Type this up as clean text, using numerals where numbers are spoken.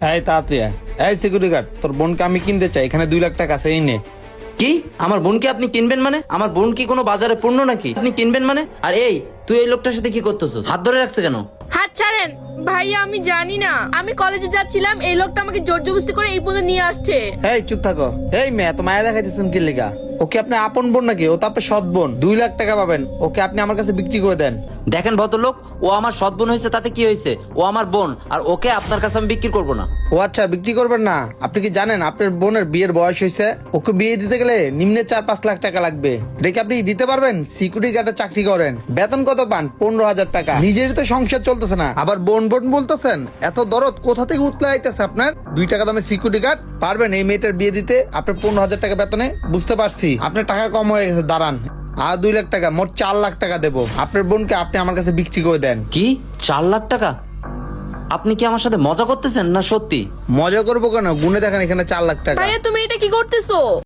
এই তাড়াতাড়ি আয়। এই সিকিউরিটি গার্ড, তোর বোনকে আমি কিনতে চাই, এখানে 2 লাখ টাকা আছে, এই নে। কি আমার বোনকে আপনি কিনবেন মানে? আমার বোন কি কোনো বাজারে পূর্ণ নাকি আপনি কিনবেন মানে? আর এই তুই এই লোকটার সাথে কি করতেছিস? হাত ধরে রাখছে কেন? হাত ছাড়েন ভাইয়া, আমি জানি না। আমি কলেজে যাচ্ছিলাম, এই লোকটা আমাকে জোর জবরদস্তি করে এই পর্যন্ত নিয়ে আসছে। এই চুপ থাকো। এই মেয়ে, এত মায়া দেখাইতেছেন কি লিগা? ওকে আপনি আপন বোন নাকি? ও তো আপনার সৎ বোন। 2 লাখ টাকা পাবেন, ওকে আপনি আমার কাছে বিক্রি করে দেন। দেখেন ভদ্রলোক, ও আমার সৎ বোন হয়েছে তাতে কি হয়েছে? ও আমার বোন, আর ওকে আপনার কাছে আমি বিক্রি করবো না। ও আচ্ছা, বিক্রি করবেন না? আপনি কি জানেন আপনার বোনের বিয়ের বয়স হয়েছে? ওকে বিয়ে দিতে গেলে নিম্নে 4-5 লাখ টাকা লাগবে। এটা কি আপনি দিতে পারবেন? সিকিউরিটি গার্ডের চাকরি করেন, বেতন কত পান? 15,000 টাকা। নিজেরই তো সংসার চলতেছে না, আবার বোন বোন বলতেছেন? এত দরদ কোথা থেকে উতলা আইতেছে আপনার? 2 টাকা দামে সিকিউরিটি গার্ড পারবেন এই মেয়েটার বিয়ে দিতে? আপনার 15,000 টাকা বেতনে? বুঝতে পারছি আপনার টাকা কম হয়ে গেছে, দাঁড়ান। আর 2 লাখ টাকা, মোট 4 লাখ টাকা দেবো। আপনার বোনকে আপনি আমার কাছে বিক্রি করে দেন। কি 4 লাখ টাকা? আপনি কি আমার সাথে মজা করতেছেন না সত্যি? মজা করবো কেন? গুনে দেখেন, এখানে 4 লাখ টাকা। ভাইয়া তুমি এটা কি করতেছো?